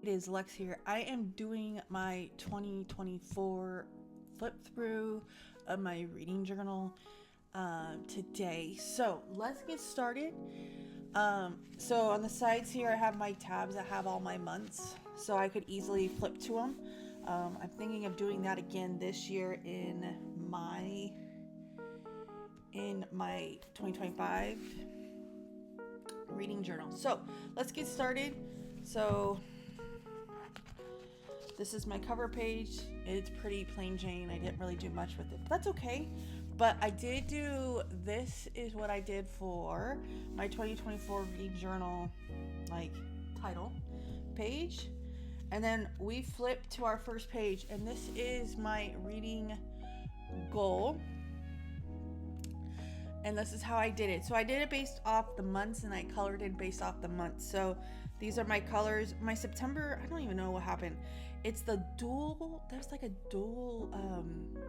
It is Lex here. I am doing my 2024 flip through of my reading journal today. So let's get started. So on the sides here, I have my tabs that have all my months, so I could easily flip to them. I'm thinking of doing that again this year in my 2025 reading journal. So let's get started. So this is my cover page. It's pretty plain Jane. I didn't really do much with it, but that's okay. But I did do, this is what I did for my 2024 read journal, like, title page. And then we flip to our first page, and this is my reading goal. And this is how I did it. So I did it based off the months, and I colored it based off the months. So these are my colors. My September, I don't even know what happened. It's the dual, there's like a dual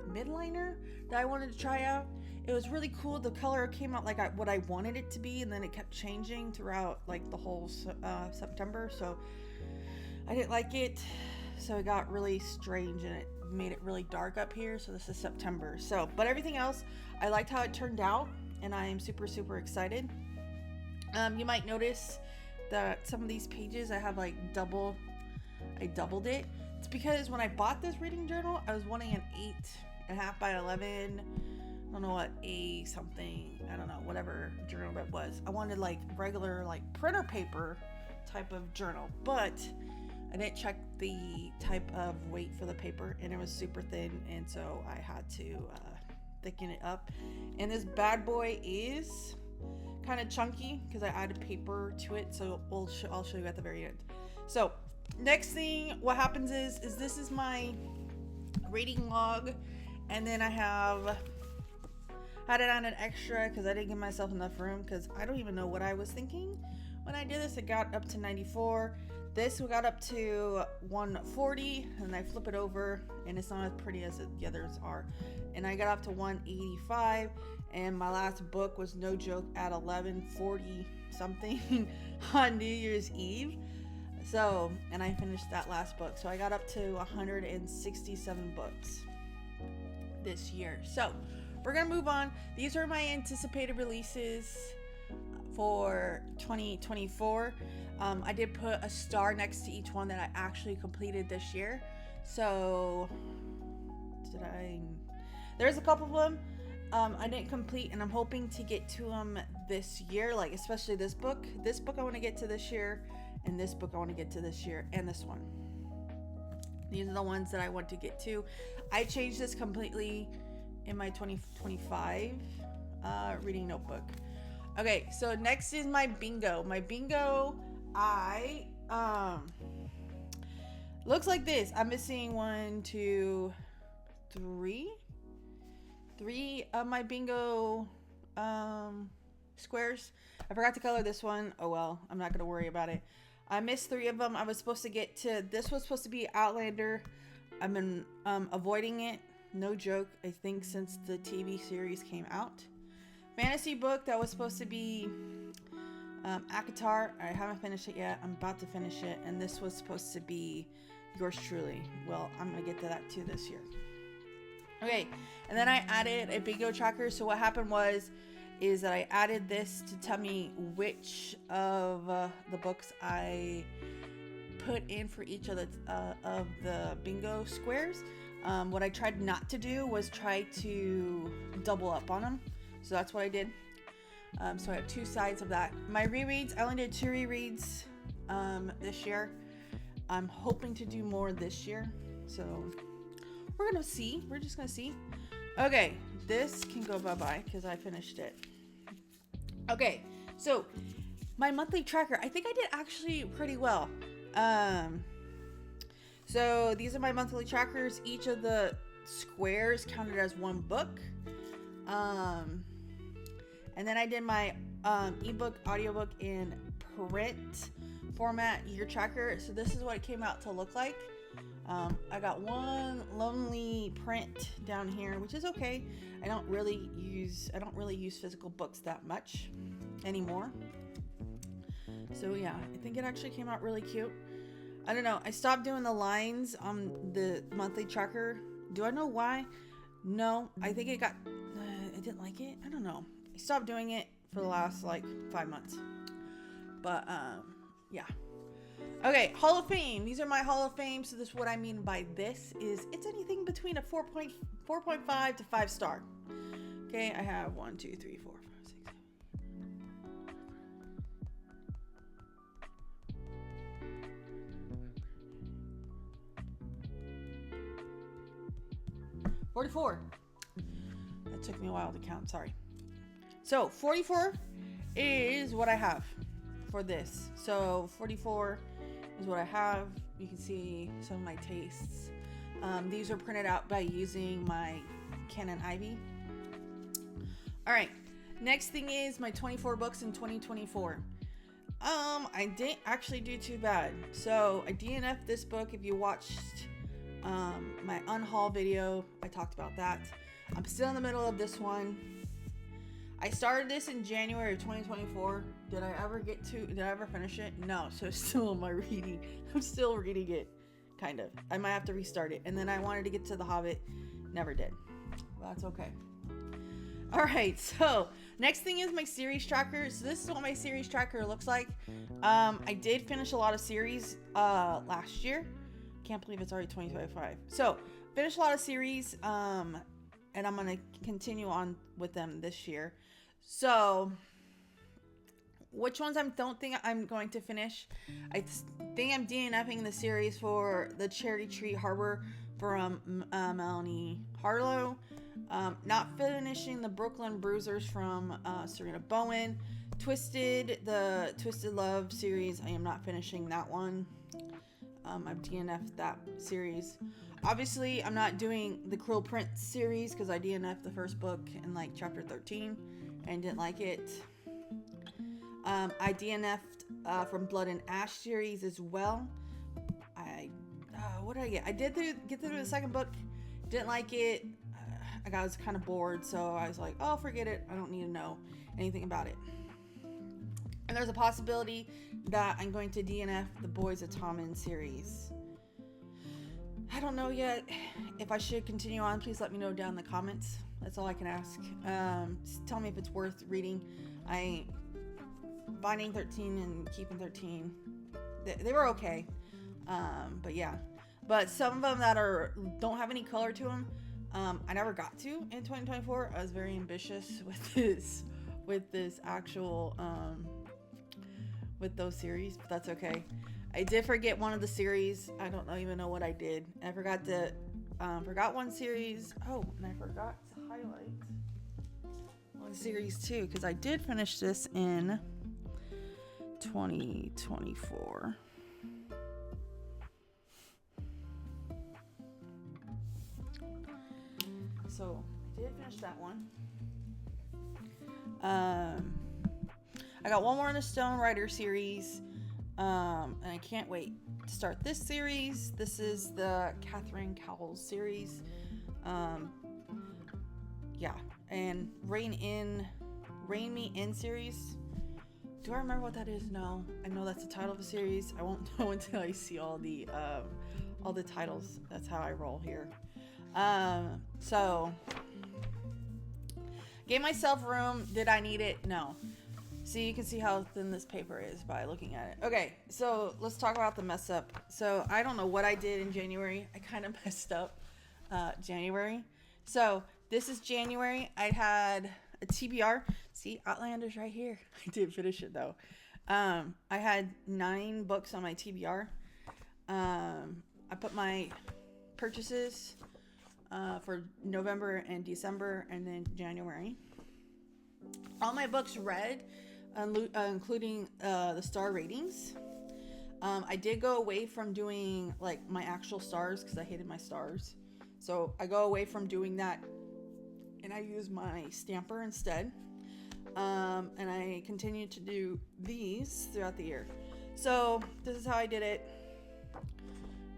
midliner that I wanted to try out. It was really cool. The color came out like what I wanted it to be, and then it kept changing throughout like the whole September. So I didn't like it. So it got really strange, and it made it really dark up here. So this is September. So, but everything else, I liked how it turned out, and I am super, super excited. You might notice that some of these pages I have like I doubled it. It's because when I bought this reading journal, I was wanting an 8.5 by 11. I don't know what a something, I don't know, whatever journal that was. I wanted like regular like printer paper type of journal, but I didn't check the type of weight for the paper, and it was super thin, and so I had to thicken it up. And this bad boy is kind of chunky because I added paper to it, so I'll show you at the very end. So next thing, what happens is this is my reading log, and then I had it on an extra because I didn't give myself enough room, because I don't even know what I was thinking when I did this. It got up to 94. This we got up to 140, and I flip it over, and it's not as pretty as the others are. And I got up to 185, and my last book was, no joke, at 1140 something on New Year's Eve. So, and I finished that last book. So I got up to 167 books this year. So we're gonna move on. These are my anticipated releases for 2024. I did put a star next to each one that I actually completed this year. So there's a couple of them I didn't complete, and I'm hoping to get to them this year, like especially this book I want to get to this year, and this book I want to get to this year, and this one. These are the ones that I want to get to. I changed this completely in my 2025 reading notebook. Okay, so next is my bingo. My bingo, I looks like this. I'm missing 1, 2, 3 of my bingo squares. I forgot to color this one. Oh well, I'm not gonna worry about it. I missed 3 of them. I was supposed to get to, this was supposed to be Outlander. I've been avoiding it, no joke, I think since the TV series came out. Fantasy book that was supposed to be ACOTAR. I haven't finished it yet. I'm about to finish it, and this was supposed to be Yours Truly. Well, I'm gonna get to that too this year. Okay, and then I added a bingo tracker. So what happened is that I added this to tell me which of the books I put in for each of the bingo squares. What I tried not to do was try to double up on them. So that's what I did. So I have 2 sides of that. My rereads, I only did 2 rereads this year. I'm hoping to do more this year. So we're gonna see. We're just gonna see. Okay, this can go bye-bye because I finished it. Okay, so my monthly tracker, I think I did actually pretty well. So these are my monthly trackers. Each of the squares counted as 1 book. And then I did my ebook, audiobook, in print format year tracker. So this is what it came out to look like. I got 1 lonely print down here, which is okay. I don't really use physical books that much anymore. So yeah, I think it actually came out really cute. I don't know. I stopped doing the lines on the monthly tracker. Do I know why? No, I think it got, I didn't like it. I don't know. I stopped doing it for the last like 5 months. But, yeah. Okay, Hall of Fame. These are my Hall of Fame. So this is what I mean by this is it's anything between a 4.5 to 5 star. Okay, I have 1, 2, 3, 4, 5, 6, 7. 44. That took me a while to count, sorry. So 44 is what I have for this. So 44 is what I have. You can see some of my tastes. These are printed out by using my Canon Ivy. All right, next thing is my 24 books in 2024. I didn't actually do too bad. So I DNF'd this book. If you watched my unhaul video, I talked about that. I'm still in the middle of this one. I started this in January of 2024. Did I ever finish it? No, so it's still in my reading. I'm still reading it, kind of. I might have to restart it. And then I wanted to get to The Hobbit. Never did. Well, that's okay. All right, so next thing is my series tracker. So this is what my series tracker looks like. I did finish a lot of series last year. Can't believe it's already 2025. So finished a lot of series, and I'm gonna continue on with them this year. So which ones I don't think I'm going to finish? I think I'm DNFing the series for the Cherry Tree Harbor from Melanie Harlow. Not finishing the Brooklyn Bruisers from Serena Bowen. The Twisted Love series, I am not finishing that one. I've DNF'd that series. Obviously, I'm not doing the Cruel Prince series because I DNF'd the first book in like chapter 13 and didn't like it. I DNF'd from Blood and Ash series as well. What did I get? I did get through the second book, didn't like it. I was kind of bored, so I was like, oh, forget it. I don't need to know anything about it. And there's a possibility that I'm going to DNF the Boys of Tommen series. I don't know yet if I should continue on. Please let me know down in the comments. That's all I can ask. Tell me if it's worth reading. Finding 13 and keeping 13, they were okay. But yeah. But some of them that don't have any color to them, I never got to in 2024. I was very ambitious with this actual with those series, but that's okay. I did forget one of the series. I don't even know what I did. I forgot one series. Oh, and I forgot to highlight one series too, because I did finish this in 2024. So I did finish that one. I got one more in the Stone Rider series, and I can't wait to start this series. This is the Catherine Cowles series. Yeah, and Rain Me In series. Do I remember what that is? No, I know that's the title of a series. I won't know until I see all the titles. That's how I roll here. So gave myself room. Did I need it? No. See, you can see how thin this paper is by looking at it. Okay, so let's talk about the mess up. So I don't know what I did in January. I kind of messed up January. So this is January. I had a TBR. See, Outlander's right here. I did finish it though. I had 9 books on my TBR. I put my purchases for November and December and then January. All my books read, including the star ratings. I did go away from doing like my actual stars because I hated my stars. So I go away from doing that and I use my stamper instead. And I continue to do these throughout the year. So this is how I did it.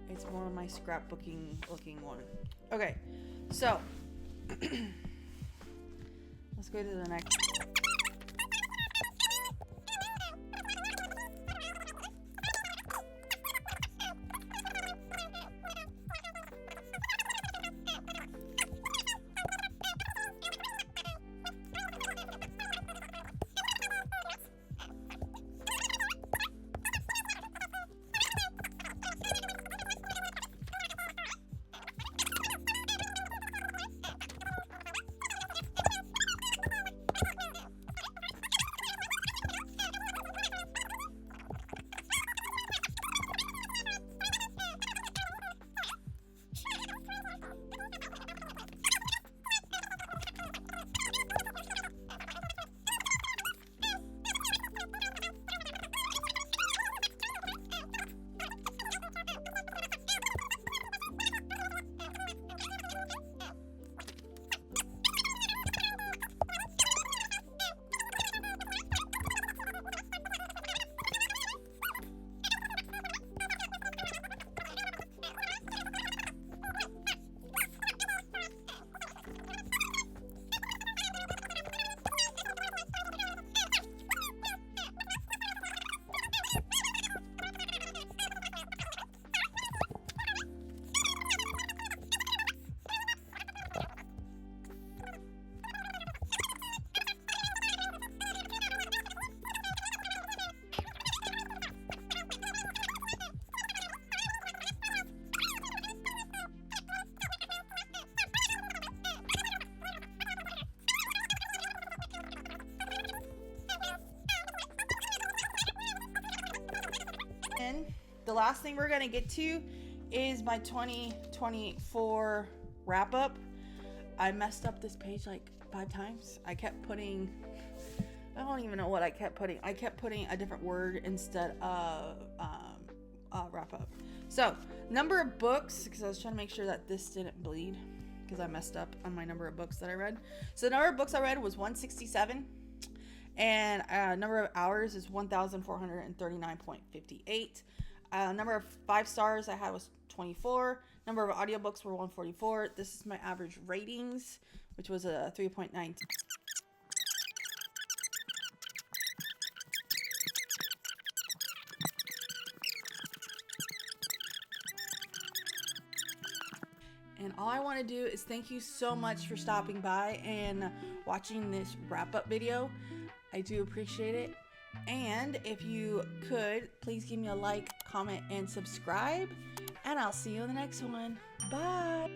It's more of my scrapbooking looking one. Okay, so let's go to the next. the last thing we're gonna get to is my 2024 wrap up. I messed up this page like 5 times. I kept putting, I don't even know what I kept putting. I kept putting a different word instead of wrap up. So number of books, because I was trying to make sure that this didn't bleed, because I messed up on my number of books that I read. So the number of books I read was 167, and number of hours is 1,439.58. Number of 5 stars I had was 24. Number of audiobooks were 144. This is my average ratings, which was a 3.9. And all I want to do is thank you so much for stopping by and watching this wrap-up video. I do appreciate it. And if you could, please give me a like, comment, and subscribe. And I'll see you in the next one. Bye!